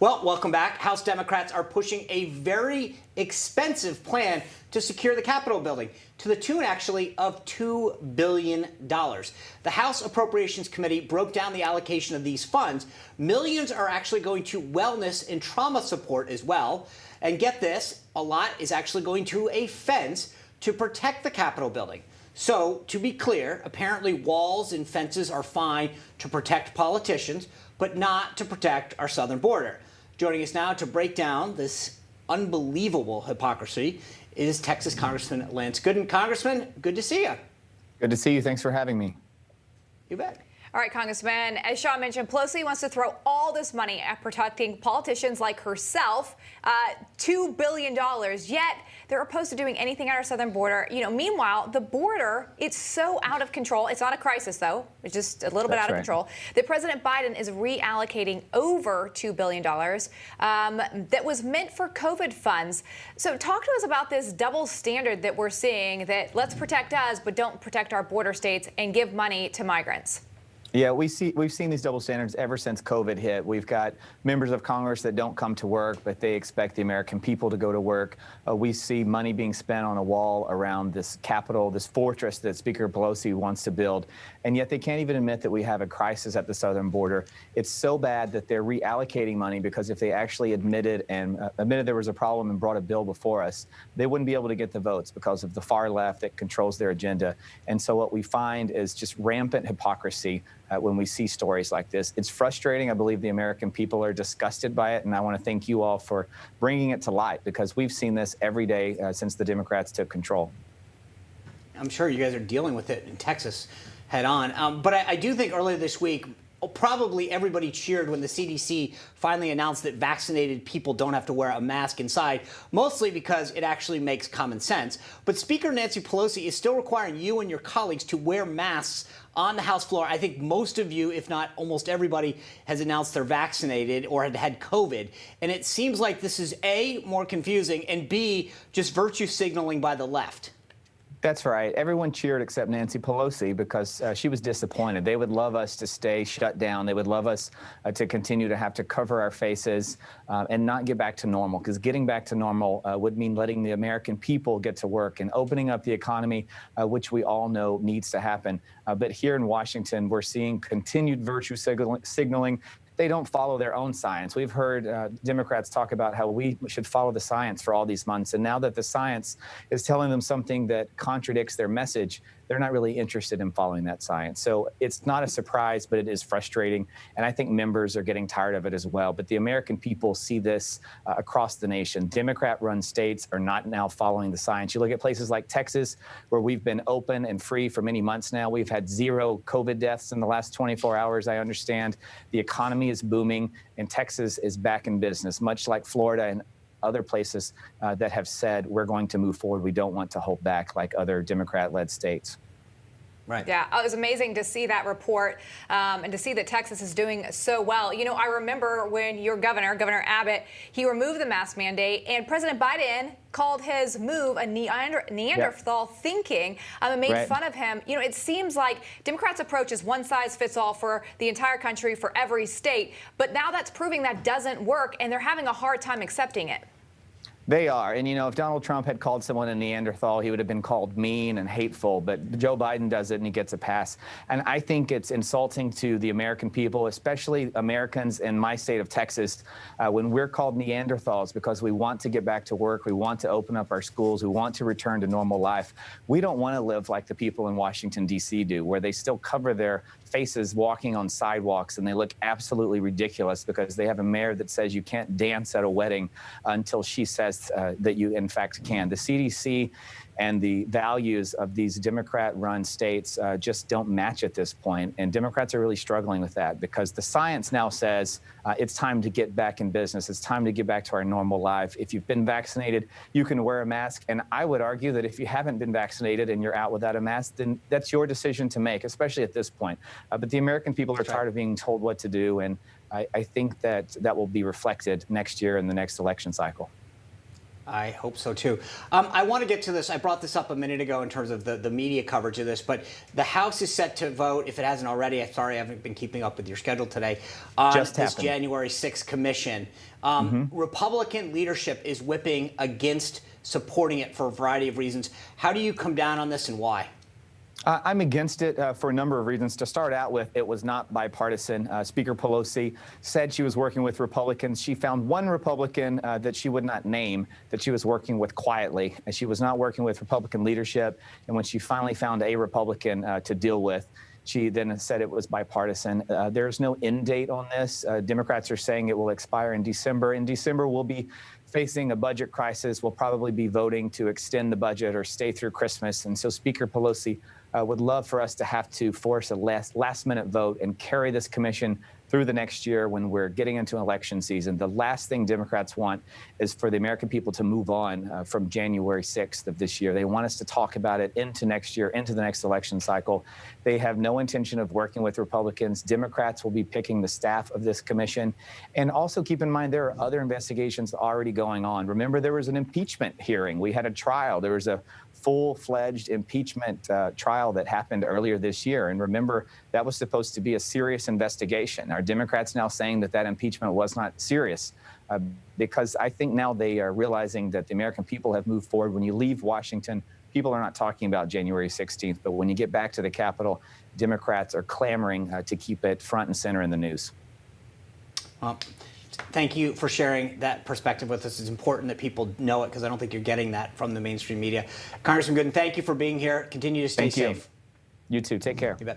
Well, welcome back. House Democrats are pushing a very expensive plan to secure the Capitol building, to the tune, actually, of $2 billion. The House Appropriations Committee broke down the allocation of these funds. Millions are actually going to wellness and trauma support as well. And get this, a lot is actually going to a fence to protect the Capitol building. So, to be clear, apparently walls and fences are fine to protect politicians, but not to protect our southern border. Joining us now to break down this unbelievable hypocrisy is Texas Congressman Lance Gooden. Congressman, good to see you. Good to see you. Thanks for having me. You bet. All right, Congressman, as Sean mentioned, Pelosi wants to throw all this money at protecting politicians like herself, $2 billion, yet they're opposed to doing anything at our southern border. Meanwhile, the border, it's so out of control. It's not a crisis, though. It's just a little bit out of control. That President Biden is reallocating over $2 billion that was meant for COVID funds. So talk to us about this double standard that we're seeing, that let's protect us, but don't protect our border states and give money to migrants. Yeah, we've seen these double standards ever since COVID hit. We've got members of Congress that don't come to work, but they expect the American people to go to work. We see money being spent on a wall around this Capitol, this fortress that Speaker Pelosi wants to build, and yet they can't even admit that we have a crisis at the southern border. It's so bad that they're reallocating money, because if they actually admitted there was a problem and brought a bill before us, they wouldn't be able to get the votes because of the far left that controls their agenda. And so what we find is just rampant hypocrisy when we see stories like this. It's frustrating. I believe the American people are disgusted by it, and I want to thank you all for bringing it to light, because we've seen this every day since the Democrats took control. I'm sure you guys are dealing with it in Texas head on. But I do think earlier this week, probably everybody cheered when the CDC finally announced that vaccinated people don't have to wear a mask inside, mostly because it actually makes common sense. But Speaker Nancy Pelosi is still requiring you and your colleagues to wear masks on the House floor. I think most of you, if not almost everybody, has announced they're vaccinated or had COVID. And it seems like this is A, more confusing, and B, just virtue signaling by the left. That's right. Everyone cheered except Nancy Pelosi, because she was disappointed. They would love us to stay shut down. They would love us to continue to have to cover our faces and not get back to normal, because getting back to normal would mean letting the American people get to work and opening up the economy, which we all know needs to happen. But here in Washington, we're seeing continued virtue signaling. They don't follow their own science. We've heard Democrats talk about how we should follow the science for all these months. And now that the science is telling them something that contradicts their message, they're not really interested in following that science. So it's not a surprise, but it is frustrating. And I think members are getting tired of it as well. But the American people see this across the nation. Democrat-run states are not now following the science. You look at places like Texas, where we've been open and free for many months now. We've had 0 COVID deaths in the last 24 hours, I understand. The economy is booming, and Texas is back in business, much like Florida and other places that have said we're going to move forward. We don't want to hold back like other Democrat-led states. Right. Yeah, it was amazing to see that report and to see that Texas is doing so well. I remember when your Governor Abbott, he removed the mask mandate, and President Biden called his move a Neanderthal thinking and made fun of him. It seems like Democrats' approach is one size fits all for the entire country, for every state. But now that's proving that doesn't work, and they're having a hard time accepting it. They are. And, if Donald Trump had called someone a Neanderthal, he would have been called mean and hateful. But Joe Biden does it, and he gets a pass. And I think it's insulting to the American people, especially Americans in my state of Texas, when we're called Neanderthals because we want to get back to work. We want to open up our schools. We want to return to normal life. We don't want to live like the people in Washington, D.C. do, where they still cover their faces walking on sidewalks, and they look absolutely ridiculous because they have a mayor that says you can't dance at a wedding until she says that you, in fact, can. The CDC and the values of these Democrat-run states just don't match at this point. And Democrats are really struggling with that, because the science now says it's time to get back in business. It's time to get back to our normal life. If you've been vaccinated, you can wear a mask. And I would argue that if you haven't been vaccinated and you're out without a mask, then that's your decision to make, especially at this point. But the American people are tired of being told what to do. And I think that will be reflected next year in the next election cycle. I hope so, too. I want to get to this. I brought this up a minute ago in terms of the media coverage of this, but the House is set to vote, if it hasn't already, I'm sorry I haven't been keeping up with your schedule today, on this January 6th commission. Republican leadership is whipping against supporting it for a variety of reasons. How do you come down on this and why? I'm against it for a number of reasons. To start out with, it was not bipartisan. Speaker Pelosi said she was working with Republicans. She found one Republican that she would not name that she was working with quietly. And she was not working with Republican leadership. And when she finally found a Republican to deal with, she then said it was bipartisan. There's no end date on this. Democrats are saying it will expire in December. In December, we'll be facing a budget crisis. We'll probably be voting to extend the budget or stay through Christmas. And so Speaker Pelosi would love for us to have to force a last-minute vote and carry this commission through the next year when we're getting into election season. The last thing Democrats want is for the American people to move on from January 6th of this year. They want us to talk about it into next year, into the next election cycle. They have no intention of working with Republicans. Democrats will be picking the staff of this commission. And also keep in mind, there are other investigations already going on. Remember, there was an impeachment hearing. We had a trial. There was a full-fledged impeachment trial that happened earlier this year. And remember, that was supposed to be a serious investigation. Are Democrats now saying that impeachment was not serious? Because I think now they are realizing that the American people have moved forward. When you leave Washington, people are not talking about January 16th. But when you get back to the Capitol, Democrats are clamoring to keep it front and center in the news. Thank you for sharing that perspective with us. It's important that people know it because I don't think you're getting that from the mainstream media. Congressman Gooden, thank you for being here. Continue to stay safe. You too. Take care. You bet.